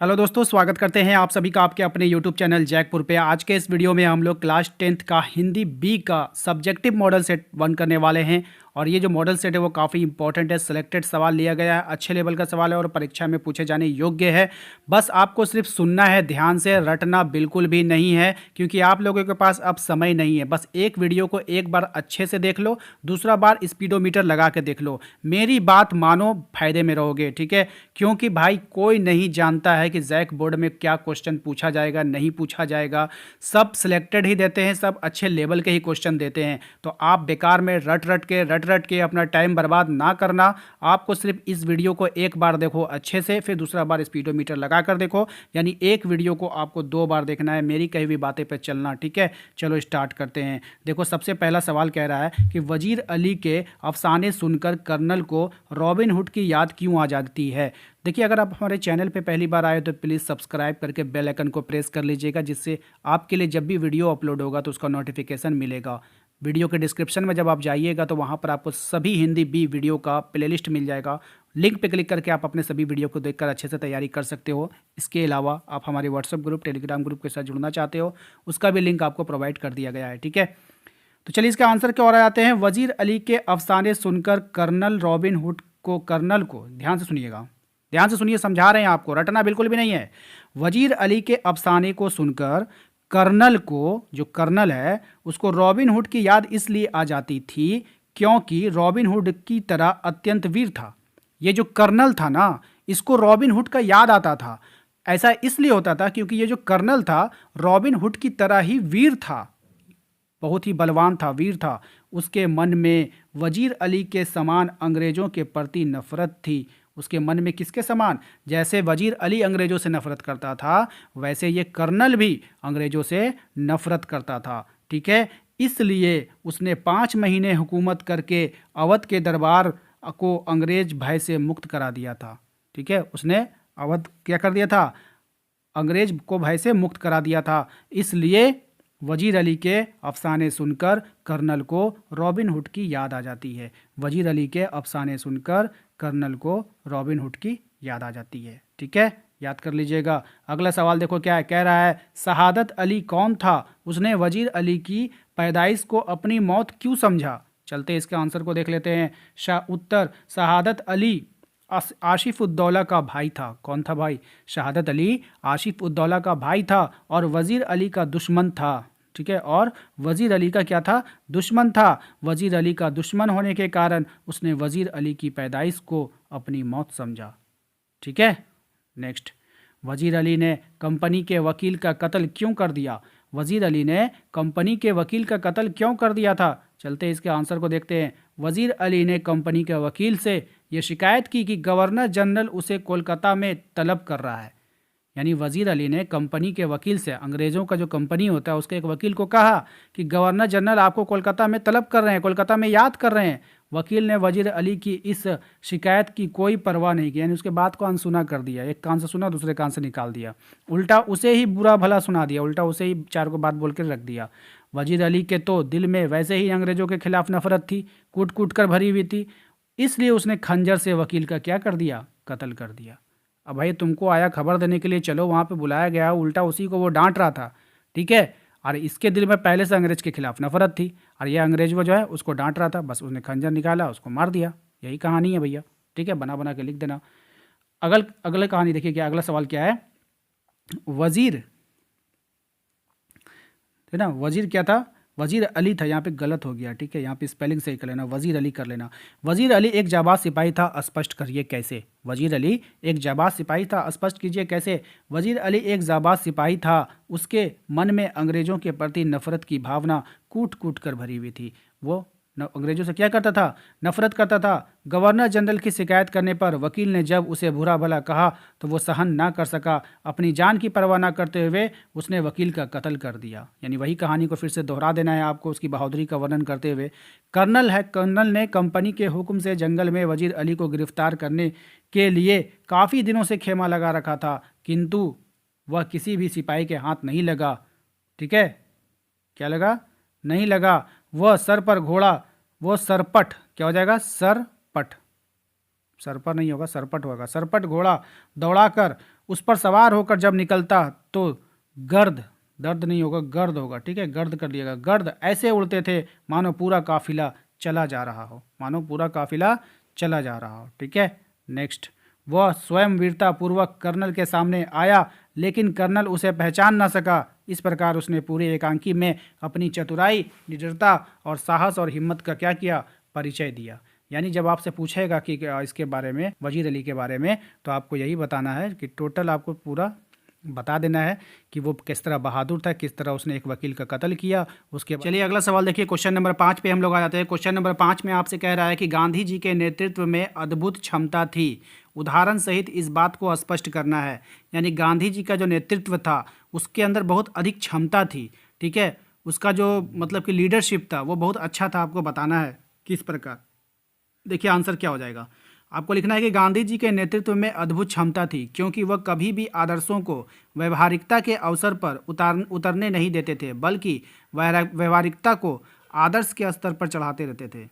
Hello दोस्तों, स्वागत करते हैं आप सभी का आपके अपने यूट्यूब चैनल जैकपुर पे। आज के इस वीडियो में हम लोग क्लास 10th का हिंदी बी का सब्जेक्टिव मॉडल सेट 1 करने वाले हैं। और ये जो मॉडल सेट है वो काफ़ी इंपॉर्टेंट है। सिलेक्टेड सवाल लिया गया है, अच्छे लेवल का सवाल है और परीक्षा में पूछे जाने योग्य है। बस आपको सिर्फ सुनना है, ध्यान से रटना बिल्कुल भी नहीं है, क्योंकि आप लोगों के पास अब समय नहीं है। बस एक वीडियो को एक बार अच्छे से देख लो, दूसरा बार स्पीडोमीटर लगा के देख लो। मेरी बात मानो, फायदे में रहोगे, ठीक है। क्योंकि भाई कोई नहीं जानता है कि जैक बोर्ड में क्या क्वेश्चन पूछा जाएगा, नहीं पूछा जाएगा। सब सिलेक्टेड ही देते हैं, सब अच्छे लेवल के ही क्वेश्चन देते हैं। तो आप बेकार में रट के अपना टाइम बर्बाद ना करना। आपको सिर्फ इस वीडियो को एक बार देखो अच्छे से, फिर दूसरा बार स्पीडोमीटर लगा कर देखो। यानी एक वीडियो को आपको 2 बार देखना है, मेरी कही हुई बातें पे चलना, ठीक है। चलो स्टार्ट करते हैं। देखो, सबसे पहला सवाल कह रहा है कि वजीर अली के अफसाने सुनकर कर्नल को रॉबिन हुड की याद क्यों आ जाती है। देखिए, अगर आप हमारे चैनल पे पहली बार आए तो प्लीज़ सब्सक्राइब करके बेल आइकन को प्रेस कर लीजिएगा, जिससे आपके लिए जब भी वीडियो अपलोड होगा तो उसका नोटिफिकेशन मिलेगा। वीडियो के डिस्क्रिप्शन में जब आप जाइएगा तो वहाँ पर आपको सभी हिंदी बी वीडियो का प्लेलिस्ट मिल जाएगा। लिंक पे क्लिक करके आप अपने सभी वीडियो को देखकर अच्छे से तैयारी कर सकते हो। इसके अलावा आप हमारे व्हाट्सएप ग्रुप, टेलीग्राम ग्रुप के साथ जुड़ना चाहते हो, उसका भी लिंक आपको प्रोवाइड कर दिया गया है, ठीक है। तो चलिए इसका आंसर क्या हो रहा आते हैं। वजीर अली के अफसाने सुनकर कर्नल रॉबिन हुड को, कर्नल को, ध्यान से सुनिएगा, ध्यान से सुनिए, समझा रहे हैं आपको, रटना बिल्कुल भी नहीं है। वजीर अली के अफसाने को सुनकर कर्नल को, जो कर्नल है, उसको रॉबिन हुड की याद इसलिए आ जाती थी क्योंकि रॉबिन हुड की तरह अत्यंत वीर था। ये जो कर्नल था ना, इसको रॉबिन हुड का याद आता था। ऐसा इसलिए होता था क्योंकि ये जो कर्नल था रॉबिन हुड की तरह ही वीर था, बहुत ही बलवान था, वीर था। उसके मन में वजीर अली के समान अंग्रेजों के प्रति नफरत थी। उसके मन में किसके समान? जैसे वजीर अली अंग्रेजों से नफरत करता था, वैसे ये कर्नल भी अंग्रेजों से नफरत करता था, ठीक है। इसलिए उसने 5 महीने हुकूमत करके अवध के दरबार को अंग्रेज भय से मुक्त करा दिया था, ठीक है। उसने अवध क्या कर दिया था? अंग्रेज को भय से मुक्त करा दिया था। इसलिए वजीर अली के अफसाने सुनकर कर्नल को रॉबिन हुड की याद आ जाती है। वजीर अली के अफसाने सुनकर कर्नल को रॉबिन हुड की याद आ जाती है, ठीक है, याद कर लीजिएगा। अगला सवाल देखो क्या है, कह रहा है शहादत अली कौन था, उसने वजीर अली की पैदाइश को अपनी मौत क्यों समझा। चलते इसके आंसर को देख लेते हैं। उत्तर, शहादत अली आशिफ उद्दौला का भाई था। कौन था भाई? शहादत अली आशिफ उद्दौला का भाई था और वजीर अली का दुश्मन था, ठीक है। और वजीर अली का क्या था? दुश्मन था। वजीर अली का दुश्मन होने के कारण उसने वजीर अली की पैदाइश को अपनी मौत समझा, ठीक है। नेक्स्ट, वजीर अली ने कंपनी के वकील का कत्ल क्यों कर दिया। वजीर अली ने कंपनी के वकील का कत्ल क्यों कर दिया था। चलते इसके आंसर को देखते हैं। वजीर अली ने कंपनी के वकील से ये शिकायत की कि गवर्नर जनरल उसे कोलकाता में तलब कर रहा है। यानी वजीर अली ने कंपनी के वकील से, अंग्रेज़ों का जो कंपनी होता है उसके एक वकील को कहा कि गवर्नर जनरल आपको कोलकाता में तलब कर रहे हैं, कोलकाता में याद कर रहे हैं। वकील ने वजीर अली की इस शिकायत की कोई परवाह नहीं की, यानी उसके बात को अनसुना कर दिया। एक कान से सुना, दूसरे कान से निकाल दिया, उल्टा उसे ही बुरा भला सुना दिया, उल्टा उसे ही 4 को बात बोल कर रख दिया। वजीर अली के तो दिल में वैसे ही अंग्रेज़ों के खिलाफ नफरत थी, कूट कूट कर भरी हुई थी, इसलिए उसने खंजर से वकील का क्या कर दिया? कत्ल कर दिया। अब भाई तुमको आया खबर देने के लिए, चलो वहाँ पे बुलाया गया, उल्टा उसी को वो डांट रहा था, ठीक है। और इसके दिल में पहले से अंग्रेज के खिलाफ नफरत थी और ये अंग्रेज वो जो है उसको डांट रहा था, बस उसने खंजर निकाला, उसको मार दिया। यही कहानी है भैया, ठीक है, बना बना के लिख देना। अगले कहानी देखिए क्या, अगला सवाल क्या है। वजीर, है ना, वजीर क्या था? वजीर अली था, यहाँ पे गलत हो गया, ठीक है, यहाँ पे स्पेलिंग सही कर लेना, वजीर अली कर लेना। वजीर अली एक जाबाज सिपाही था, स्पष्ट करिए कैसे। वजीर अली एक जाबाज सिपाही था, स्पष्ट कीजिए कैसे। वजीर अली एक जाबाज सिपाही था, उसके मन में अंग्रेजों के प्रति नफरत की भावना कूट कूट कर भरी हुई थी। वो अंग्रेजों से क्या करता था? नफरत करता था। गवर्नर जनरल की शिकायत करने पर वकील ने जब उसे बुरा भला कहा तो वो सहन ना कर सका, अपनी जान की परवाह ना करते हुए उसने वकील का कत्ल कर दिया। यानी वही कहानी को फिर से दोहरा देना है आपको, उसकी बहादुरी का वर्णन करते हुए। कर्नल ने कंपनी के हुक्म से जंगल में वजीर अली को गिरफ्तार करने के लिए काफ़ी दिनों से खेमा लगा रखा था, किंतु वह किसी भी सिपाही के हाथ नहीं लगा, ठीक है। क्या लगा? नहीं लगा। वह सर पर घोड़ा, वो सरपट, क्या हो जाएगा? सरपट, सर पर नहीं होगा, सरपट होगा। सरपट घोड़ा दौड़ाकर उस पर सवार होकर जब निकलता तो गर्द, दर्द नहीं होगा, गर्द होगा, ठीक है, गर्द कर दिएगा, गर्द ऐसे उड़ते थे मानो पूरा काफिला चला जा रहा हो, मानो पूरा काफिला चला जा रहा हो, ठीक है। नेक्स्ट, वह स्वयं वीरता पूर्वक कर्नल के सामने आया, लेकिन कर्नल उसे पहचान न सका। इस प्रकार उसने पूरे एकांकी में अपनी चतुराई, निडरता और साहस और हिम्मत का क्या किया, परिचय दिया। यानी जब आपसे पूछेगा कि इसके बारे में, वजीर अली के बारे में, तो आपको यही बताना है कि टोटल आपको पूरा बता देना है कि वो किस तरह बहादुर था, किस तरह उसने एक वकील का कत्ल किया। उसके बाद चलिए अगला सवाल देखिए, क्वेश्चन नंबर 5 पे हम लोग आ जाते हैं। क्वेश्चन नंबर 5 में आपसे कह रहा है कि गांधी जी के नेतृत्व में अद्भुत क्षमता थी, उदाहरण सहित इस बात को स्पष्ट करना है। यानी गांधी जी का जो नेतृत्व था उसके अंदर बहुत अधिक क्षमता थी, ठीक है, उसका जो मतलब कि लीडरशिप था वो बहुत अच्छा था, आपको बताना है किस प्रकार। देखिए आंसर क्या हो जाएगा, आपको लिखना है कि गांधी जी के नेतृत्व में अद्भुत क्षमता थी, क्योंकि वह कभी भी आदर्शों को व्यवहारिकता के अवसर पर उतरने नहीं देते थे, बल्कि व्यवहारिकता को आदर्श के स्तर पर चढ़ाते रहते थे।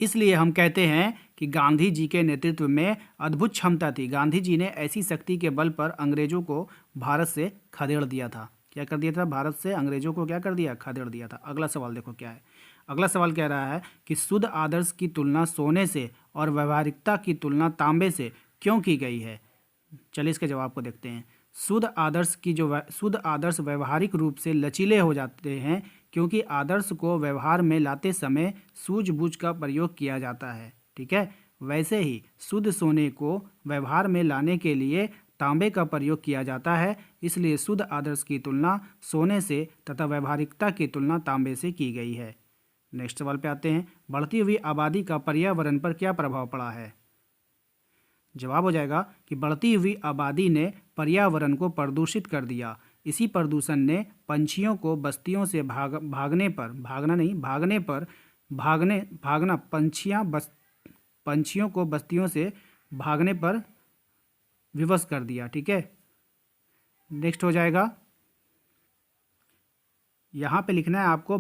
इसलिए हम कहते हैं कि गांधी जी के नेतृत्व में अद्भुत क्षमता थी। गांधी जी ने ऐसी शक्ति के बल पर अंग्रेजों को भारत से खदेड़ दिया था। क्या कर दिया था, भारत से अंग्रेजों को क्या कर दिया, खदेड़ दिया था। अगला सवाल देखो क्या है, अगला सवाल कह रहा है कि शुद्ध आदर्श की तुलना सोने से और व्यवहारिकता की तुलना तांबे से क्यों की गई है। चलिए इसके जवाब को देखते हैं। शुद्ध आदर्श व्यवहारिक रूप से लचीले हो जाते हैं, क्योंकि आदर्श को व्यवहार में लाते समय सूझबूझ का प्रयोग किया जाता है, ठीक है। वैसे ही शुद्ध सोने को व्यवहार में लाने के लिए तांबे का प्रयोग किया जाता है। इसलिए शुद्ध आदर्श की तुलना सोने से तथा व्यवहारिकता की तुलना तांबे से की गई है। नेक्स्ट सवाल पे आते हैं, बढ़ती हुई आबादी का पर्यावरण पर क्या प्रभाव पड़ा है। जवाब हो जाएगा कि बढ़ती हुई आबादी ने पर्यावरण को प्रदूषित कर दिया। इसी प्रदूषण ने पंछियों को बस्तियों से पंछियों को बस्तियों से भागने पर विवश कर दिया, ठीक है। नेक्स्ट हो जाएगा, यहाँ पे लिखना है आपको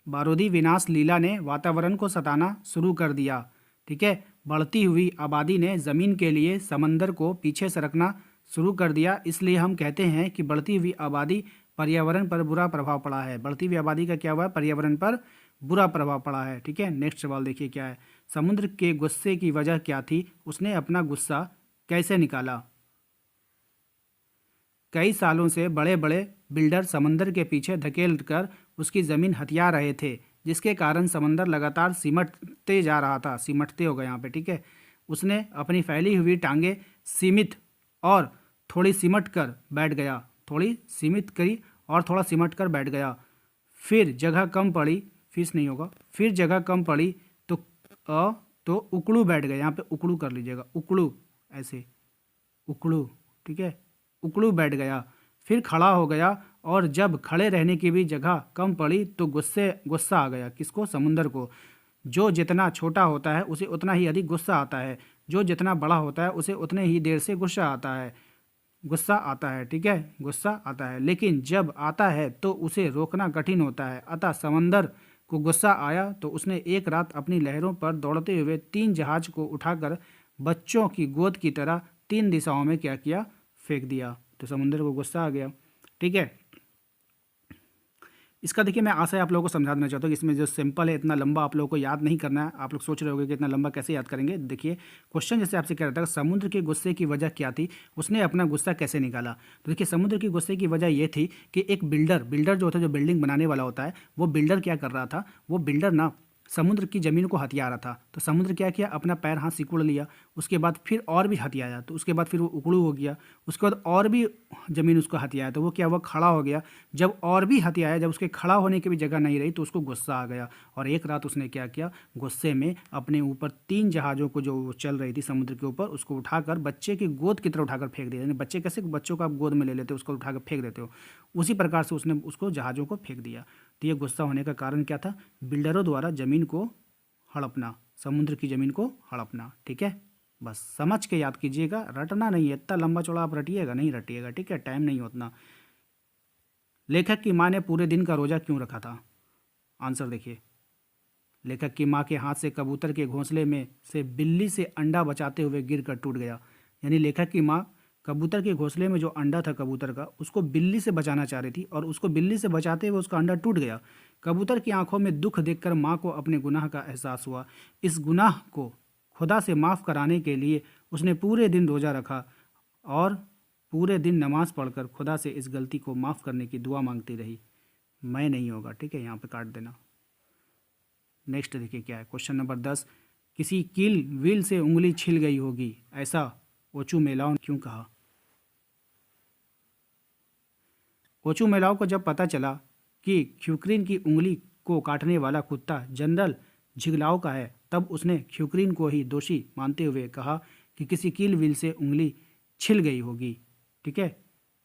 बारूदी विनाश लीला ने वातावरण को सताना शुरू कर दिया, ठीक है। बढ़ती हुई आबादी ने ज़मीन के लिए समंदर को पीछे सरकना शुरू कर दिया। इसलिए हम कहते हैं कि बढ़ती हुई आबादी पर्यावरण पर बुरा प्रभाव पड़ा है। बढ़ती हुई आबादी का क्या हुआ है, पर्यावरण पर बुरा प्रभाव पड़ा है, ठीक है। नेक्स्ट सवाल देखिए क्या है, समुद्र के गुस्से की वजह क्या थी, उसने अपना गुस्सा कैसे निकाला। कई सालों से बड़े बड़े बिल्डर समंदर के पीछे धकेल कर उसकी ज़मीन हथिया रहे थे, जिसके कारण समंदर लगातार सिमटते जा रहा था। सिमटते हो गए यहाँ पे, ठीक है। उसने अपनी फैली हुई टांगें सीमित और थोड़ी सिमट कर बैठ गया, थोड़ी सीमित करी और थोड़ा सिमट कर बैठ गया। फिर जगह कम पड़ी, फिर नहीं होगा, फिर जगह कम पड़ी तो उकड़ू बैठ गए। यहाँ पे उकड़ू कर लीजिएगा, उकड़ू, ऐसे उकड़ू, ठीक है, उकड़ू बैठ गया। फिर खड़ा हो गया, और जब खड़े रहने की भी जगह कम पड़ी तो गुस्सा आ गया। किसको, समुंदर को। जो जितना छोटा होता है उसे उतना ही अधिक गुस्सा आता है, जो जितना बड़ा होता है उसे उतने ही देर से गुस्सा आता है, ठीक है, गुस्सा आता है। लेकिन जब आता है तो उसे रोकना कठिन होता है। अतः समंदर को गुस्सा आया तो उसने एक रात अपनी लहरों पर दौड़ते हुए 3 जहाज को उठाकर बच्चों की गोद की तरह 3 दिशाओं में क्या किया, फेंक दिया। तो समुंदर को गुस्सा आ गया, ठीक है। इसका देखिए मैं आशा है आप लोगों को समझा देना चाहता हूँ कि इसमें जो सिंपल है, इतना लंबा आप लोगों को याद नहीं करना है। आप लोग सोच रहे होंगे कि इतना लंबा कैसे याद करेंगे। देखिए क्वेश्चन जैसे आपसे कह रहा था, समुद्र के गुस्से की वजह क्या थी, उसने अपना गुस्सा कैसे निकाला। तो देखिए समुद्र के गुस्से की वजह ये थी कि एक बिल्डर जो होता है, जो बिल्डिंग बनाने वाला होता है, वो बिल्डर क्या कर रहा था, वो बिल्डर ना समुद्र की ज़मीन को हथिया रहा था। तो समुद्र क्या किया, अपना पैर हाथ सिकुड़ लिया, उसके बाद फिर और भी हथियाया, तो उसके बाद फिर वो उकड़ू हो गया, उसके बाद और भी ज़मीन उसको हथियाया, तो वो क्या हुआ, खड़ा हो गया। जब और भी हथियाया, जब उसके खड़ा होने की भी जगह नहीं रही तो उसको गुस्सा आ गया, और एक रात उसने क्या किया, गुस्से में अपने ऊपर 3 जहाज़ों को जो चल रही थी समुद्र के ऊपर, उसको उठाकर बच्चे की गोद की तरह उठाकर फेंक दिया। यानी बच्चे कैसे, बच्चों को आप गोद में ले लेते हो, उसको उठाकर फेंक देते हो, उसी प्रकार से उसने उसको जहाज़ों को फेंक दिया। तो ये गुस्सा होने का कारण क्या था, बिल्डरों द्वारा ज़मीन को हड़पना, समुद्र की ज़मीन को हड़पना, ठीक है। बस समझ के याद कीजिएगा, रटना नहीं है, इतना लंबा चौड़ा आप रटिएगा नहीं, रटिएगा, ठीक है, टाइम नहीं उतना। लेखक की माँ ने पूरे दिन का रोज़ा क्यों रखा था, आंसर देखिए। लेखक की माँ के हाथ से कबूतर के घोंसले में से बिल्ली से अंडा बचाते हुए गिरकर टूट गया। यानी लेखक की माँ कबूतर के घोंसले में जो अंडा था कबूतर का, उसको बिल्ली से बचाना चाह रही थी और उसको बिल्ली से बचाते हुए उसका अंडा टूट गया। कबूतर की आंखों में दुख देखकर माँ को अपने गुनाह का एहसास हुआ। इस गुनाह को खुदा से माफ़ कराने के लिए उसने पूरे दिन रोज़ा रखा और पूरे दिन नमाज़ पढ़कर खुदा से इस गलती को माफ़ करने की दुआ मांगती रही। मैं नहीं होगा, ठीक है, यहाँ पे काट देना। नेक्स्ट देखिए क्या है, क्वेश्चन नंबर 10। किसी कील व्हील से उंगली छिल गई होगी, ऐसा ओचू मेलाओ ने क्यों कहा? ओचू मेलाओ को जब पता चला कि ख्युक्रिन की उंगली को काटने वाला कुत्ता जनरल झिगलाओ का है, तब उसने ख्युक्रिन को ही दोषी मानते हुए कहा कि किसी कील व्हील से उंगली छिल गई होगी। ठीक है,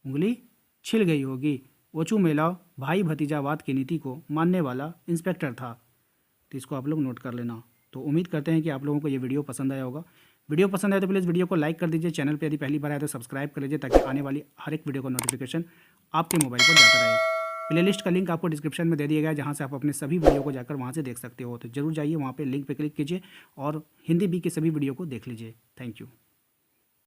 उंगली छिल गई होगी। ओचू मेलाओ भाई भतीजावाद की नीति को मानने वाला इंस्पेक्टर था। तो इसको आप लोग नोट कर लेना। तो उम्मीद करते हैं कि आप लोगों को ये वीडियो पसंद आया होगा। वीडियो पसंद आए तो प्लीज़ वीडियो को लाइक कर दीजिए। चैनल पे यदि पहली बार आए तो सब्सक्राइब कर लीजिए ताकि आने वाली हर एक वीडियो का नोटिफिकेशन आपके मोबाइल पर जाता रहे। प्लेलिस्ट का लिंक आपको डिस्क्रिप्शन में दे दिया गया है, जहाँ से आप अपने सभी वीडियो को जाकर वहाँ से देख सकते हो। तो जरूर जाइए, वहाँ पे लिंक पे क्लिक कीजिए और हिंदी बी के सभी वीडियो को देख लीजिए। Thank you.